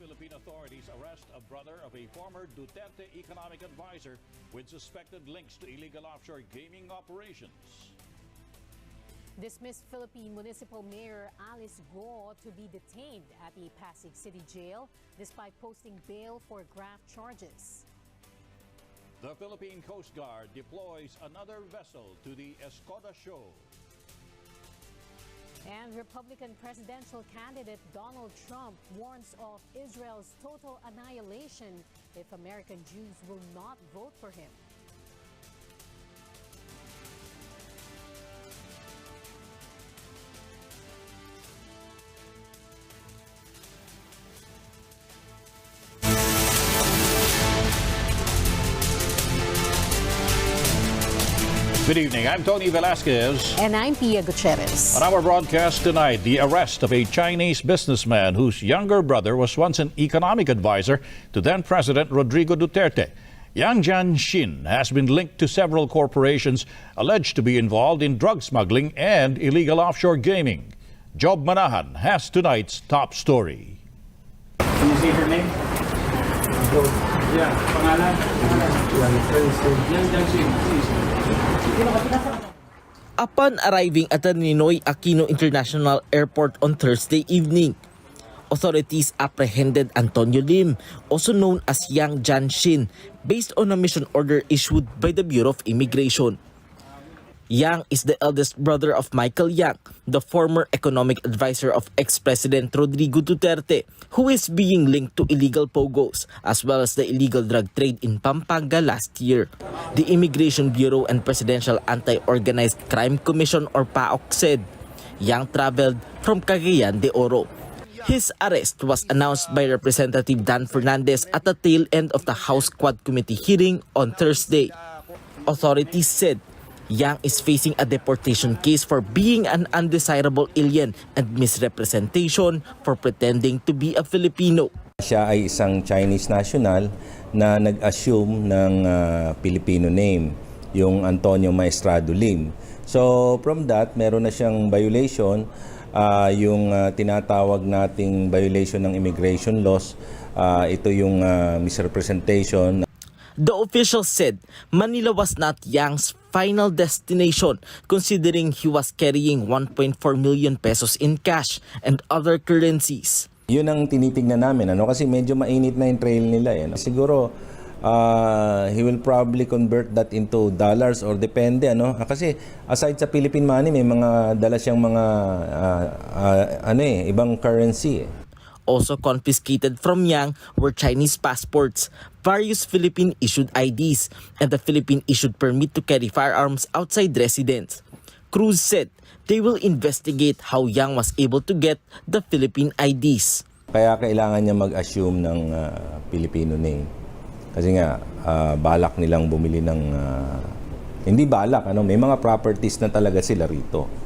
Philippine authorities arrest a brother of a former Duterte economic advisor with suspected links to illegal offshore gaming operations. Dismissed Philippine Municipal Mayor Alice Go to be detained at the Pasig City Jail despite posting bail for graft charges. The Philippine Coast Guard deploys another vessel to the Escoda Show. And Republican presidential candidate Donald Trump warns of Israel's total annihilation if American Jews will not vote for him. Good evening, I'm Tony Velasquez. And I'm Pia Gutierrez. On our broadcast tonight, the arrest of a Chinese businessman whose younger brother was once an economic advisor to then-President Rodrigo Duterte. Yang Jianxin has been linked to several corporations alleged to be involved in drug smuggling and illegal offshore gaming. Job Manahan has tonight's top story. Can you see her name? Yeah, pangalan. Yang Jianxin, please. Upon arriving at the Ninoy Aquino International Airport on Thursday evening, authorities apprehended Antonio Lim, also known as Yang Jianxin, based on a mission order issued by the Bureau of Immigration. Yang is the eldest brother of Michael Yang, the former economic advisor of ex-President Rodrigo Duterte, who is being linked to illegal pogos as well as the illegal drug trade in Pampanga last year. The Immigration Bureau and Presidential Anti-Organized Crime Commission or PAOC said Yang traveled from Cagayan de Oro. His arrest was announced by Representative Dan Fernandez at the tail end of the House Quad Committee hearing on Thursday. Authorities said Yang is facing a deportation case for being an undesirable alien and misrepresentation for pretending to be a Filipino. Siya ay isang Chinese national na nag-assume ng Filipino name, yung Antonio Maestrado Lim. So from that, meron na siyang violation, yung tinatawag nating violation ng immigration laws. Ito yung misrepresentation. The official said Manila was not Yang's final destination considering he was carrying 1.4 million pesos in cash and other currencies. Yun ang tinitingnan namin, kasi medyo mainit na yung trail nila. Siguro he will probably convert that into dollars or depende. Kasi aside sa Philippine money, may mga dala siyang mga ibang currency. Also confiscated from Yang were Chinese passports, various Philippine-issued IDs, and the Philippine-issued permit to carry firearms outside residence. Cruz said they will investigate how Yang was able to get the Philippine IDs. Kaya kailangan niya mag-assume ng Filipino name. Kasi nga, balak nilang bumili ng... hindi balak, may mga properties na talaga sila rito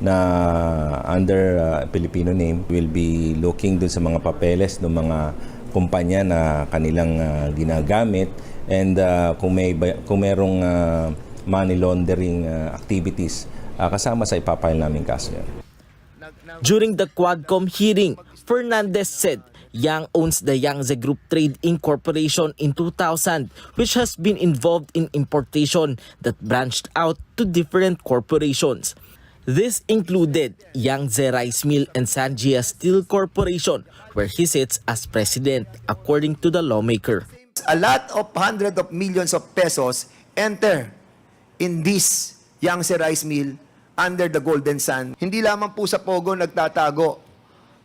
na under Filipino name. Will be looking dun sa mga papeles ng mga kumpanya na kanilang ginagamit, and kung merong money laundering activities kasama sa ipapile namin kaso yan. During the Quadcom hearing, Fernandez said Yang owns the Yangtze Group Trade Corporation in 2000, which has been involved in importation that branched out to different corporations. This included Yangtze Rice Mill and Sanjia Steel Corporation, where he sits as president, according to the lawmaker. A lot of hundreds of millions of pesos enter in this Yangtze Rice Mill under the Golden Sun. Hindi lamang po sa Pogo nagtatago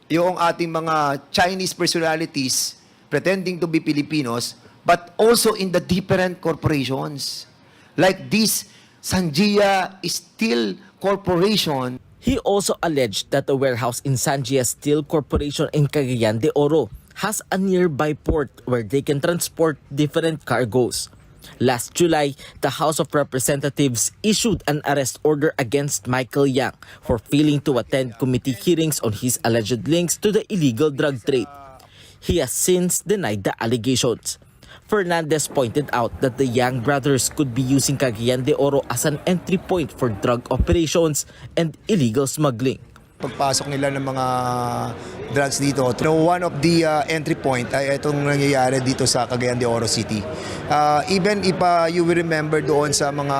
yung ating mga Chinese personalities pretending to be Filipinos, but also in the different corporations. Like this Sanjia Steel Corporation. He also alleged that the warehouse in Sanjia Steel Corporation in Cagayan de Oro has a nearby port where they can transport different cargoes. Last July, the House of Representatives issued an arrest order against Michael Yang for failing to attend committee hearings on his alleged links to the illegal drug trade. He has since denied the allegations. Fernandez pointed out that the Yang brothers could be using Cagayan de Oro as an entry point for drug operations and illegal smuggling. Pagpasok nila ng mga drugs dito, one of the entry point ay itong nangyayari dito sa Cagayan de Oro City. Even if you will remember doon sa mga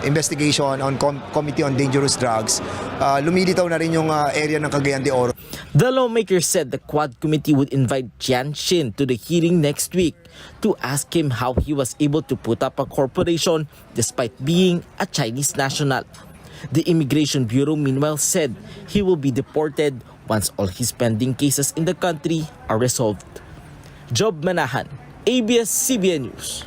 investigation on Committee on Dangerous Drugs, lumilitaw na rin yung area ng Cagayan de Oro. The lawmaker said the Quad Committee would invite Jian Xin to the hearing next week to ask him how he was able to put up a corporation despite being a Chinese national. The Immigration Bureau meanwhile said he will be deported once all his pending cases in the country are resolved. Job Manahan, ABS-CBN News.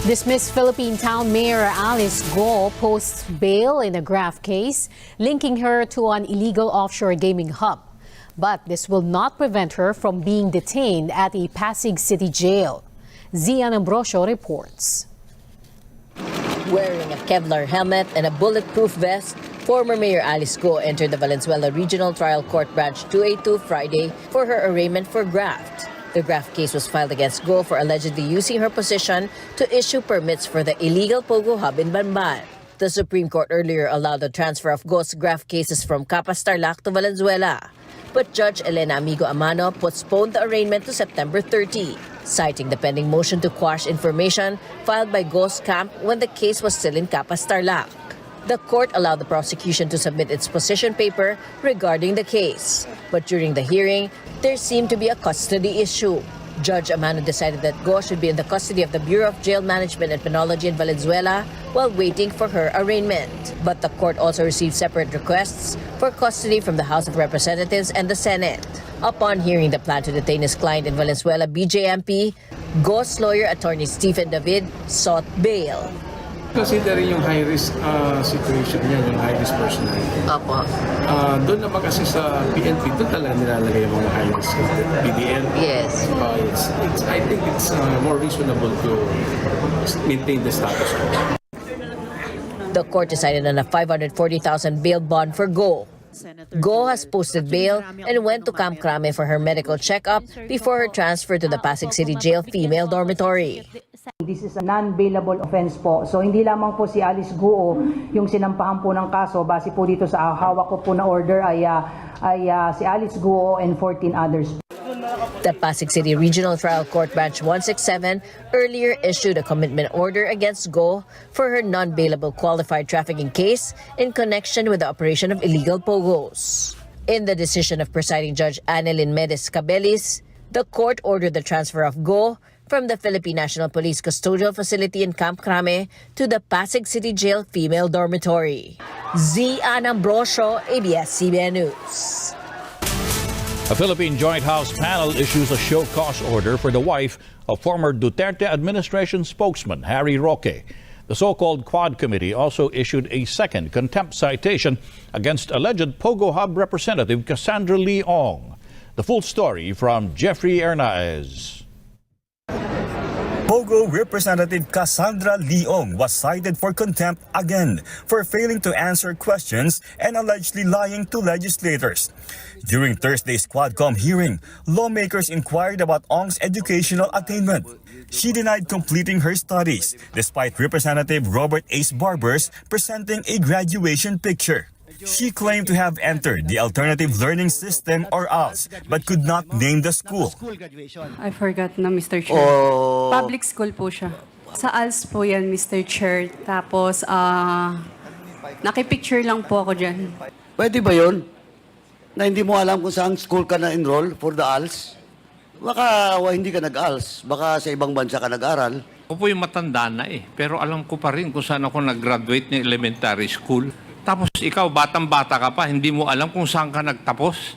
Dismissed Philippine Town Mayor Alice Go posts bail in a graft case linking her to an illegal offshore gaming hub. But this will not prevent her from being detained at a Pasig City jail. Zian Ambrosio reports. Wearing a Kevlar helmet and a bulletproof vest, former Mayor Alice Go entered the Valenzuela Regional Trial Court Branch 282 Friday for her arraignment for graft. The graft case was filed against Go for allegedly using her position to issue permits for the illegal Pogo Hub in Banban. The Supreme Court earlier allowed the transfer of Go's graft cases from Pinas-Teleradyo to Valenzuela. But Judge Elena Amigo Amano postponed the arraignment to September 30, citing the pending motion to quash information filed by Go's camp when the case was still in Pinas-Teleradyo. The court allowed the prosecution to submit its position paper regarding the case. But during the hearing, there seemed to be a custody issue. Judge Amano decided that Go should be in the custody of the Bureau of Jail Management and Penology in Valenzuela while waiting for her arraignment. But the court also received separate requests for custody from the House of Representatives and the Senate. Upon hearing the plan to detain his client in Valenzuela BJMP, Go's lawyer, Attorney Stephen David, sought bail. Considering yung high-risk situation niya, yung high-risk personality. Apo. Doon naman kasi sa PNP, doon talaga nilalagay yung mga high-risk PDL. Yes. I think it's more reasonable to maintain the status quo. The court decided on a 540,000 bail bond for Go. Go has posted bail and went to Camp Crame for her medical checkup before her transfer to the Pasig City Jail female dormitory. This is a non-bailable offense po. So hindi lamang po si Alice Guo yung sinampahan po ng kaso. Base po dito sa hawak ko po na order ay si Alice Guo and 14 others. The Pasig City Regional Trial Court Branch 167 earlier issued a commitment order against Go for her non-bailable qualified trafficking case in connection with the operation of illegal pogos. In the decision of presiding Judge Annelyn Medes Cabelis, the court ordered the transfer of Go from the Philippine National Police Custodial Facility in Camp Crame to the Pasig City Jail female dormitory. Zian Ambrosio, ABS-CBN News. A Philippine Joint House panel issues a show cause order for the wife of former Duterte administration spokesman Harry Roque. The so-called Quad Committee also issued a second contempt citation against alleged Pogo Hub representative Cassandra Leong. The full story from Jeffrey Hernaez. Pogo Representative Cassandra Leong was cited for contempt again for failing to answer questions and allegedly lying to legislators. During Thursday's Quadcom hearing, lawmakers inquired about Ong's educational attainment. She denied completing her studies, despite Representative Robert Ace Barbers presenting a graduation picture. She claimed to have entered the Alternative Learning System or ALS, but could not name the school. I forgot na, Mr. Chair. Public school po siya. Sa ALS po yan, Mr. Chair. Tapos, nakipicture lang po ako dyan. Pwede ba yun? Na hindi mo alam kung saan school ka na-enroll for the ALS? Baka hindi ka nag-ALS. Baka sa ibang bansa ka nag-aral. Ako po yung matanda na pero alam ko pa rin kung saan ako nag-graduate ng elementary school. Tapos ikaw, batang-bata ka pa, hindi mo alam kung saan ka nagtapos.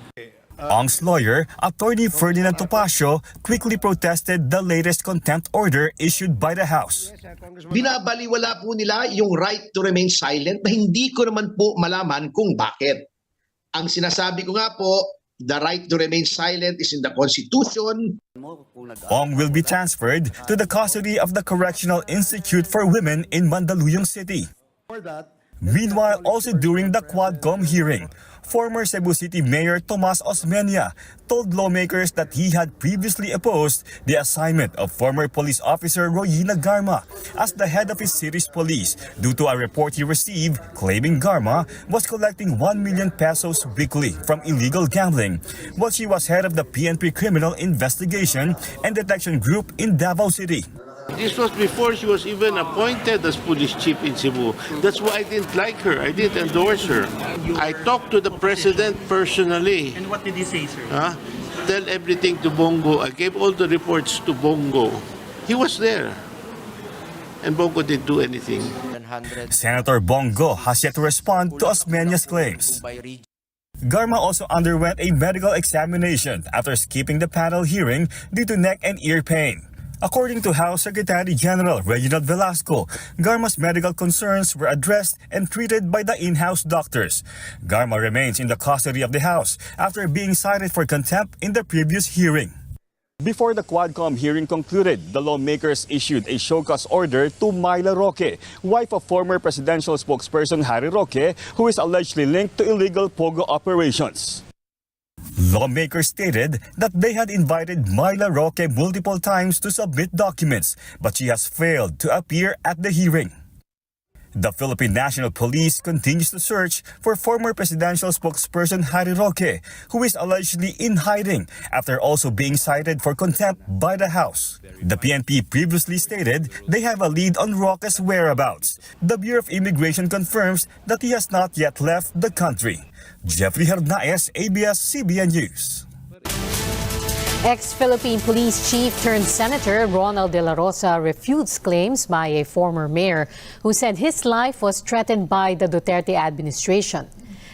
Ong's lawyer, Attorney Ferdinand Topacio, quickly protested the latest contempt order issued by the House. Binabaliwala po nila yung right to remain silent na hindi ko naman po malaman kung bakit. Ang sinasabi ko nga po, the right to remain silent is in the Constitution. Ong will be transferred to the custody of the Correctional Institute for Women in Mandaluyong City. Meanwhile, also during the Quadcom hearing, former Cebu City Mayor Tomas Osmeña told lawmakers that he had previously opposed the assignment of former police officer Royina Garma as the head of his city's police due to a report he received claiming Garma was collecting 1 million pesos weekly from illegal gambling while she was head of the PNP Criminal Investigation and Detection Group in Davao City. This was before she was even appointed as police chief in Cebu. That's why I didn't like her. I didn't endorse her. I talked to the president personally. And what did he say, sir? Tell everything to Bongo. I gave all the reports to Bongo. He was there. And Bongo didn't do anything. Senator Bongo has yet to respond to Osmeña's claims. Garma also underwent a medical examination after skipping the panel hearing due to neck and ear pain. According to House Secretary General Reginald Velasco, Garma's medical concerns were addressed and treated by the in-house doctors. Garma remains in the custody of the House after being cited for contempt in the previous hearing. Before the Quadcom hearing concluded, the lawmakers issued a show cause order to Myla Roque, wife of former presidential spokesperson Harry Roque, who is allegedly linked to illegal pogo operations. Lawmakers stated that they had invited Myla Roque multiple times to submit documents, but she has failed to appear at the hearing. The Philippine National Police continues to search for former presidential spokesperson Harry Roque, who is allegedly in hiding after also being cited for contempt by the House. The PNP previously stated they have a lead on Roque's whereabouts. The Bureau of Immigration confirms that he has not yet left the country. Jeffrey Hernaez, ABS-CBN News. Ex-Philippine Police Chief turned Senator Ronald De La Rosa refutes claims by a former mayor who said his life was threatened by the Duterte administration.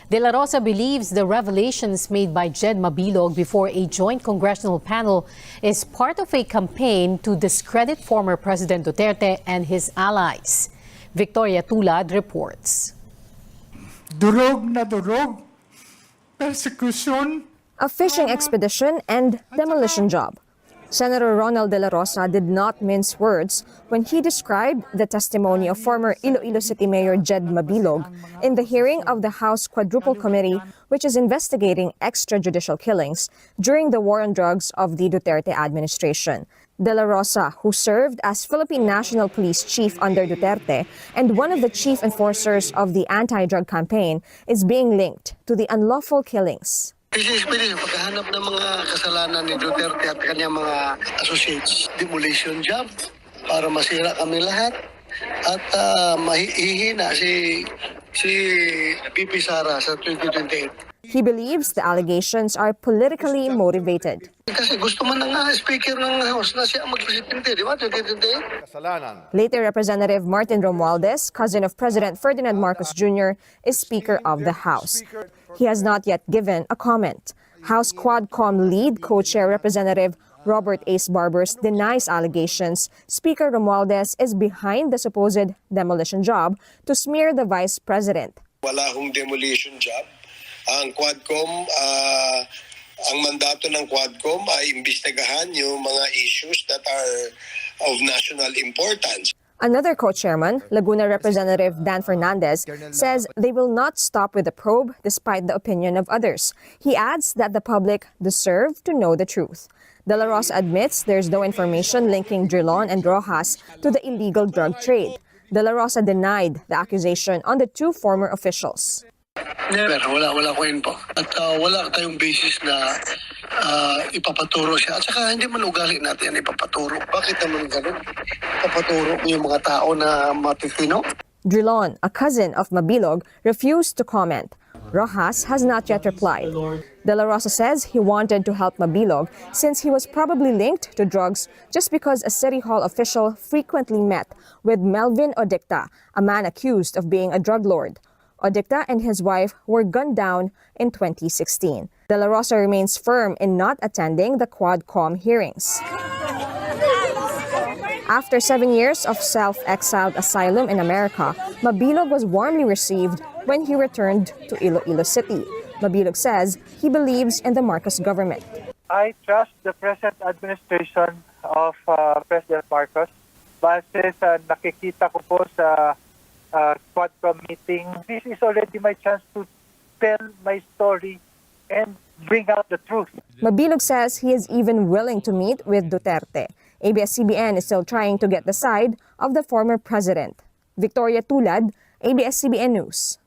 De La Rosa believes the revelations made by Jed Mabilog before a joint congressional panel is part of a campaign to discredit former President Duterte and his allies. Victoria Tulad reports. Durog na durog, persecution, a fishing expedition and demolition job. Senator Ronald De La Rosa did not mince words when he described the testimony of former Iloilo City Mayor Jed Mabilog in the hearing of the House Quadruple Committee, which is investigating extrajudicial killings during the war on drugs of the Duterte administration. De La Rosa, who served as Philippine National Police Chief under Duterte and one of the chief enforcers of the anti-drug campaign, is being linked to the unlawful killings. Especially sa paghahanap ng mga kasalanan ni Duterte at kanyang mga associates. Demolition job para masira kami lahat at mahihina si PP Sara sa 2028. He believes the allegations are politically motivated. Kasi gusto man ng speaker ng House na siya mag-presidente, di ba? 2028. Later, Representative Martin Romualdez, cousin of President Ferdinand Marcos Jr., is Speaker of the House. He has not yet given a comment. House Quadcom lead co-chair Representative Robert Ace Barbers denies allegations Speaker Romualdez is behind the supposed demolition job to smear the vice president. Wala hong demolition job. Ang Quadcom, ang mandato ng Quadcom ay imbestigahan yung mga issues that are of national importance. Another co-chairman, Laguna Representative Dan Fernandez, says they will not stop with the probe despite the opinion of others. He adds that the public deserve to know the truth. De La Rosa admits there's no information linking Drilon and Rojas to the illegal drug trade. De La Rosa denied the accusation on the two former officials. Never, wala ko info. At wala tayong basis na ipapaturo siya. At saka hindi man ugali natin yan ipapaturo. Bakit naman ganun? Ipapaturo yung mga tao na matitino? Drilon, a cousin of Mabilog, refused to comment. Rojas has not yet replied. De La Rosa says he wanted to help Mabilog since he was probably linked to drugs just because a City Hall official frequently met with Melvin Odicta, a man accused of being a drug lord. Odicta and his wife were gunned down in 2016. De La Rosa remains firm in not attending the Quadcom hearings. After 7 years of self-exiled asylum in America, Mabilog was warmly received when he returned to Iloilo City. Mabilog says he believes in the Marcos government. I trust the present administration of President Marcos. Base sa nakikita ko po sa Quadcom meeting, this is already my chance to tell my story and bring out the truth. Mabilog says he is even willing to meet with Duterte. ABS-CBN is still trying to get the side of the former president. Victoria Tulad, ABS-CBN News.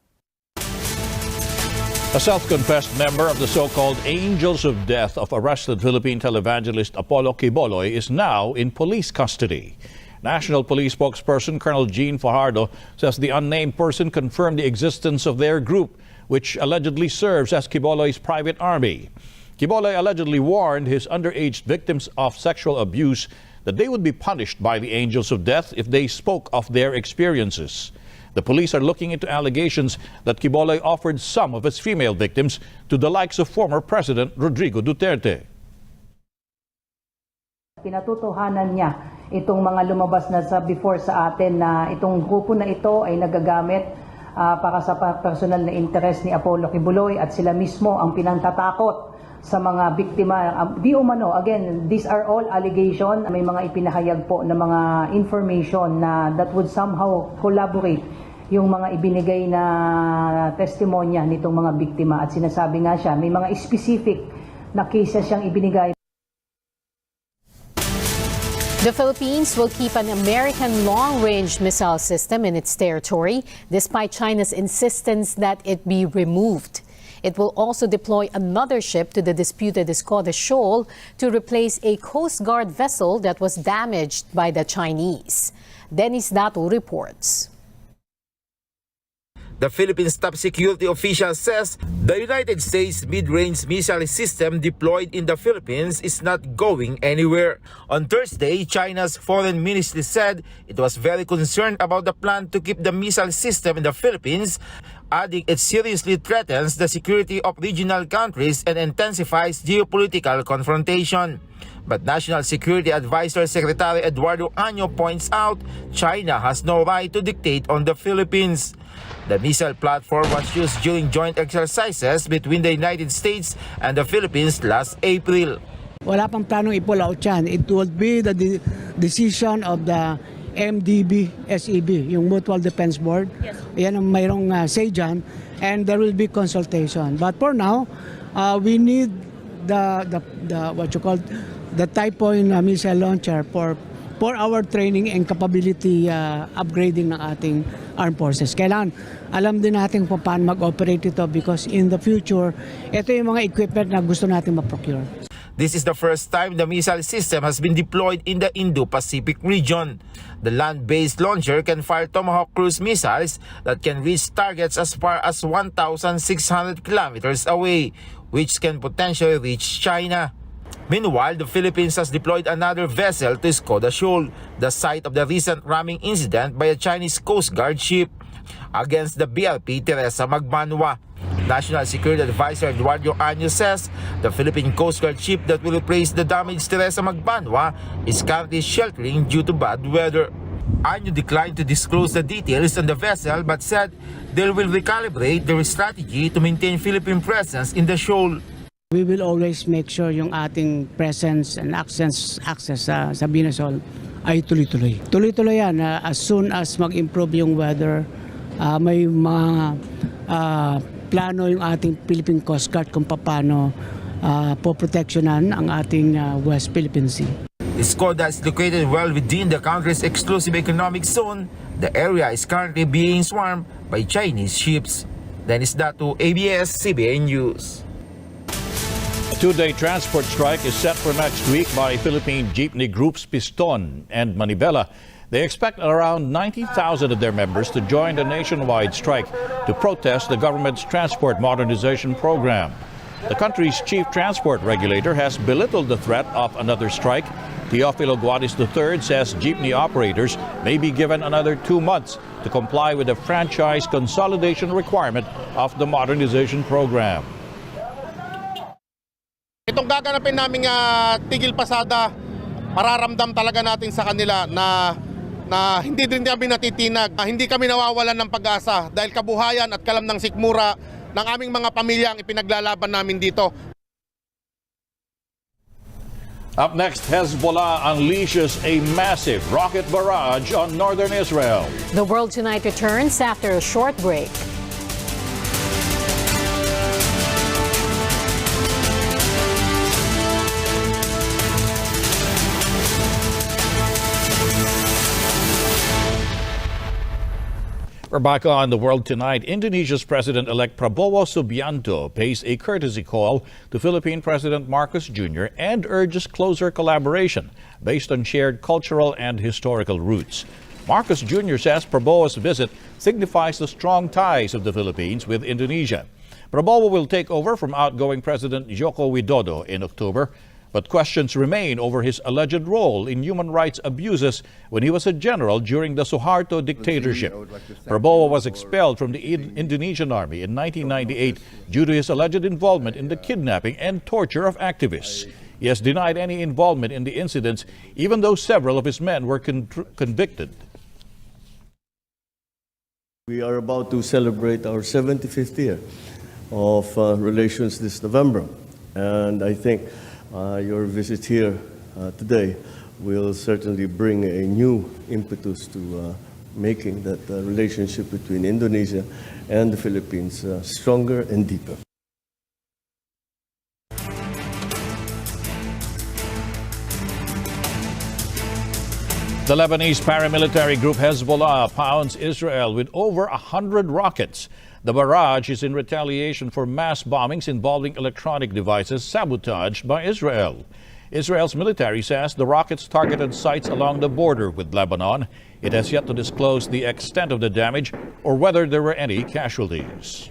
A self-confessed member of the so-called Angels of Death of arrested Philippine televangelist Apollo Quiboloy is now in police custody. National Police spokesperson Colonel Jean Fajardo says the unnamed person confirmed the existence of their group, which allegedly serves as Quiboloy's private army. Quiboloy allegedly warned his underage victims of sexual abuse that they would be punished by the Angels of Death if they spoke of their experiences. The police are looking into allegations that Quiboloy offered some of its female victims to the likes of former President Rodrigo Duterte. Pinatutuhanan niya itong mga lumabas na sa before sa atin na itong grupo na ito ay nagagamit para sa personal na interest ni Apollo Quiboloy at sila mismo ang pinantatakot sa mga biktima. Di umano, again, these are all allegations. May mga ipinahayag po na mga information na that would somehow collaborate yung mga ibinigay na testimonya nitong mga biktima. At sinasabi nga siya, may mga specific na cases siyang ibinigay. The Philippines will keep an American long-range missile system in its territory, despite China's insistence that it be removed. It will also deploy another ship to the disputed Escoda Shoal to replace a Coast Guard vessel that was damaged by the Chinese. Dennis Dato reports. The Philippines' top security official says the United States mid-range missile system deployed in the Philippines is not going anywhere. On Thursday, China's foreign ministry said it was very concerned about the plan to keep the missile system in the Philippines, adding it seriously threatens the security of regional countries and intensifies geopolitical confrontation. But National Security Advisor Secretary Eduardo Año points out China has no right to dictate on the Philippines. The missile platform was used during joint exercises between the United States and the Philippines last April. Wala pang planong i-pull out yan. It would be the decision of the MDB, SEB, yung Mutual Defense Board. Yes. Yan ang mayroong say dyan, and there will be consultation. But for now, we need the what you call the Typhoon missile launcher for our training and capability upgrading ng ating armed forces. Kailangan alam din natin kung paano mag-operate ito because in the future, ito yung mga equipment na gusto natin ma-procure. This is the first time the missile system has been deployed in the Indo-Pacific region. The land-based launcher can fire Tomahawk cruise missiles that can reach targets as far as 1,600 kilometers away, which can potentially reach China. Meanwhile, the Philippines has deployed another vessel to Escoda Shoal, the site of the recent ramming incident by a Chinese Coast Guard ship against the BLP Teresa Magbanwa. National Security Advisor Eduardo Año says the Philippine Coast Guard ship that will replace the damaged Teresa Magbanwa is currently sheltering due to bad weather. Año declined to disclose the details on the vessel but said they will recalibrate their strategy to maintain Philippine presence in the shoal. We will always make sure yung ating presence and access sa Binasol ay tuloy-tuloy. Tuloy-tuloy yan as soon as mag-improve yung weather. May mga plano yung ating Philippine Coast Guard kung paano poproteksyonan ang ating West Philippine Sea. Escoda is located well within the country's exclusive economic zone. The area is currently being swarmed by Chinese ships. Dennis Dato, ABS-CBN News. A two-day transport strike is set for next week by Philippine jeepney groups Piston and Manibela. They expect around 90,000 of their members to join the nationwide strike to protest the government's transport modernization program. The country's chief transport regulator has belittled the threat of another strike. Teofilo Guadis III says jeepney operators may be given another 2 months to comply with the franchise consolidation requirement of the modernization program. Itong gaganapin naming tigil pasada, mararamdam talaga natin sa kanila na hindi din kami natitinag, hindi kami nawawalan ng pag-asa dahil kabuhayan at kalam ng sikmura ng aming mga pamilya ang ipinaglalaban namin dito. Up next, Hezbollah unleashes a massive rocket barrage on northern Israel. The World Tonight returns after a short break. We're back on The World Tonight. Indonesia's President-elect Prabowo Subianto pays a courtesy call to Philippine President Marcos Jr. and urges closer collaboration based on shared cultural and historical roots. Marcos Jr. says Prabowo's visit signifies the strong ties of the Philippines with Indonesia. Prabowo will take over from outgoing President Joko Widodo in October, but questions remain over his alleged role in human rights abuses when he was a general during the Suharto dictatorship. Prabowo was expelled from the Indonesian army in 1998 due to his alleged involvement in the kidnapping and torture of activists. He has denied any involvement in the incidents, even though several of his men were convicted. We are about to celebrate our 75th year of relations this November, and I think your visit here today will certainly bring a new impetus to making that relationship between Indonesia and the Philippines stronger and deeper. The Lebanese paramilitary group Hezbollah pounds Israel with over 100 rockets. The barrage is in retaliation for mass bombings involving electronic devices sabotaged by Israel. Israel's military says the rockets targeted sites along the border with Lebanon. It has yet to disclose the extent of the damage or whether there were any casualties.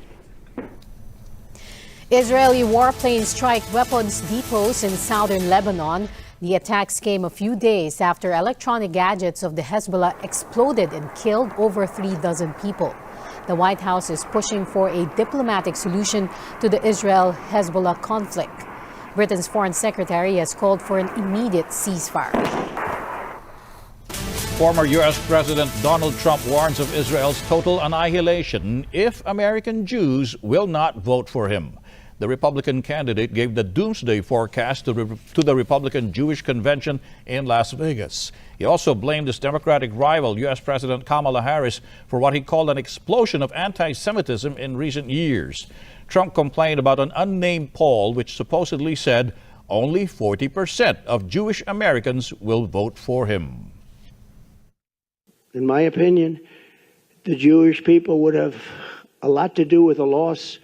Israeli warplanes strike weapons depots in southern Lebanon. The attacks came a few days after electronic gadgets of the Hezbollah exploded and killed over 36 people. The White House is pushing for a diplomatic solution to the Israel-Hezbollah conflict. Britain's foreign secretary has called for an immediate ceasefire. Former U.S. President Donald Trump warns of Israel's total annihilation if American Jews will not vote for him. The Republican candidate gave the doomsday forecast to the Republican Jewish Convention in Las Vegas. He also blamed his Democratic rival, U.S. President Kamala Harris, for what he called an explosion of anti-Semitism in recent years. Trump complained about an unnamed poll which supposedly said only 40% of Jewish Americans will vote for him. In my opinion, the Jewish people would have a lot to do with the loss.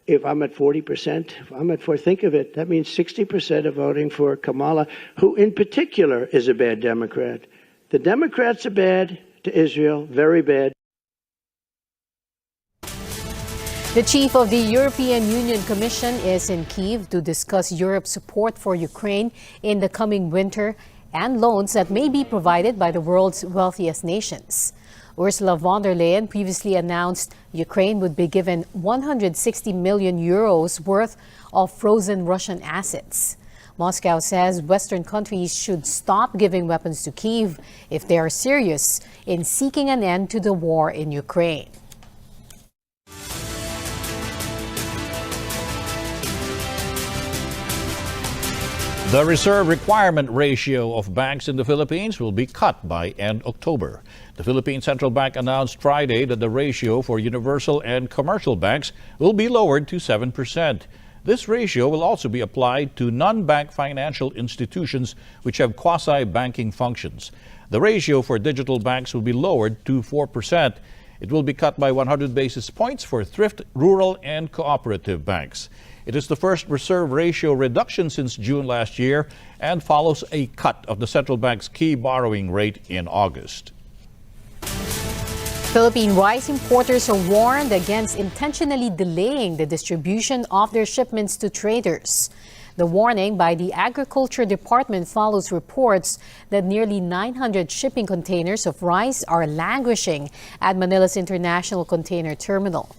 If I'm at 40%, if I'm at 4%, think of it. That means 60% are voting for Kamala, who in particular is a bad Democrat. The Democrats are bad to Israel, very bad. The chief of the European Union Commission is in Kyiv to discuss Europe's support for Ukraine in the coming winter and loans that may be provided by the world's wealthiest nations. Ursula von der Leyen previously announced Ukraine would be given 160 million euros worth of frozen Russian assets. Moscow says Western countries should stop giving weapons to Kyiv if they are serious in seeking an end to the war in Ukraine. The reserve requirement ratio of banks in the Philippines will be cut by end October. The Philippine Central Bank announced Friday that the ratio for universal and commercial banks will be lowered to 7%. This ratio will also be applied to non-bank financial institutions which have quasi-banking functions. The ratio for digital banks will be lowered to 4%. It will be cut by 100 basis points for thrift, rural, and cooperative banks. It is the first reserve ratio reduction since June last year and follows a cut of the central bank's key borrowing rate in August. Philippine rice importers are warned against intentionally delaying the distribution of their shipments to traders. The warning by the Agriculture Department follows reports that nearly 900 shipping containers of rice are languishing at Manila's International Container Terminal.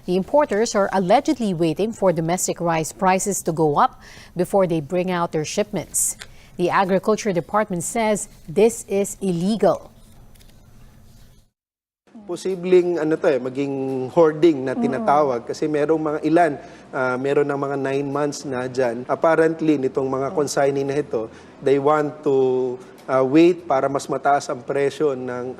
The importers are allegedly waiting for domestic rice prices to go up before they bring out their shipments. The Agriculture Department says this is illegal. Posibleng maging hoarding na tinatawag kasi merong mga ilan, meron ng mga 9 months na dyan. Apparently, nitong mga consignee na ito, they want to wait para mas mataas ang presyo ng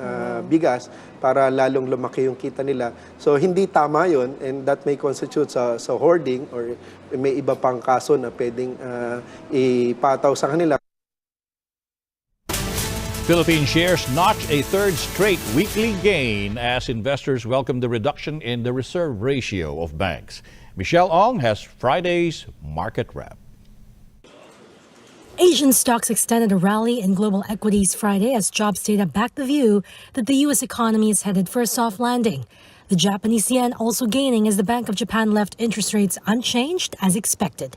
bigas para lalong lumaki yung kita nila. So hindi tama yon, and that may constitute sa hoarding or may iba pang kaso na pwedeng ipataw sa kanila. Philippine shares notched a third straight weekly gain as investors welcome the reduction in the reserve ratio of banks. Michelle Ong has Friday's market wrap. Asian stocks extended a rally in global equities Friday as jobs data backed the view that the U.S. economy is headed for a soft landing. The Japanese yen also gaining as the Bank of Japan left interest rates unchanged as expected.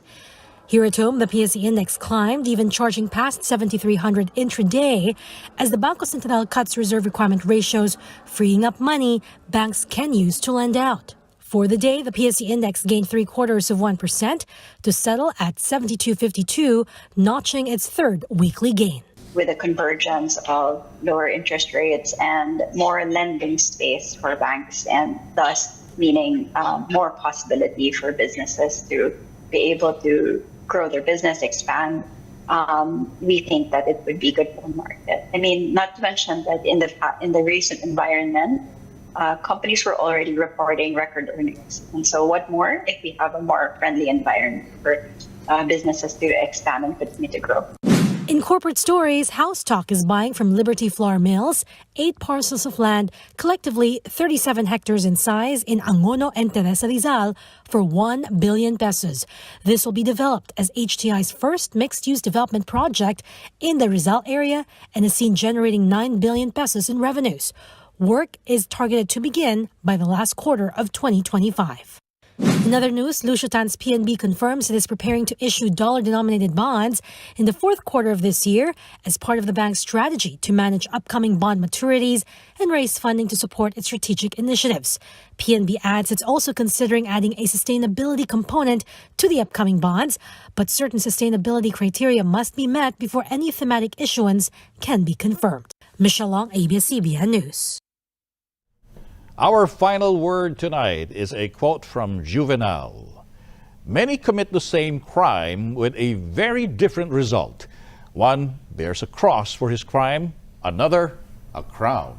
Here at home, the PSE index climbed, even charging past 7,300 intraday as the Bangko Sentral cuts reserve requirement ratios, freeing up money banks can use to lend out. For the day, the PSE index gained 0.75% to settle at 7252, notching its third weekly gain. With a convergence of lower interest rates and more lending space for banks, and thus meaning more possibility for businesses to be able to grow their business, expand, we think that it would be good for the market. I mean, not to mention that in the recent environment, companies were already reporting record earnings. And so what more if we have a more friendly environment for businesses to expand and continue to grow. In corporate stories, House Talk is buying from Liberty Flour Mills 8 parcels of land, collectively 37 hectares in size, in Angono and Teresa Rizal for 1 billion pesos. This will be developed as HTI's first mixed-use development project in the Rizal area and is seen generating 9 billion pesos in revenues. Work is targeted to begin by the last quarter of 2025. In other news, Lusiotan's PNB confirms it is preparing to issue dollar-denominated bonds in the fourth quarter of this year as part of the bank's strategy to manage upcoming bond maturities and raise funding to support its strategic initiatives. PNB adds it's also considering adding a sustainability component to the upcoming bonds, but certain sustainability criteria must be met before any thematic issuance can be confirmed. Michelle Long, ABS-CBN News. Our final word tonight is a quote from Juvenal. Many commit the same crime with a very different result. One bears a cross for his crime, another a crown.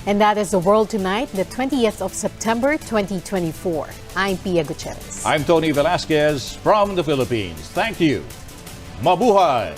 And that is the world tonight, the 20th of September, 2024. I'm Pia Gutierrez. I'm Tony Velasquez from the Philippines. Thank you. Mabuhay!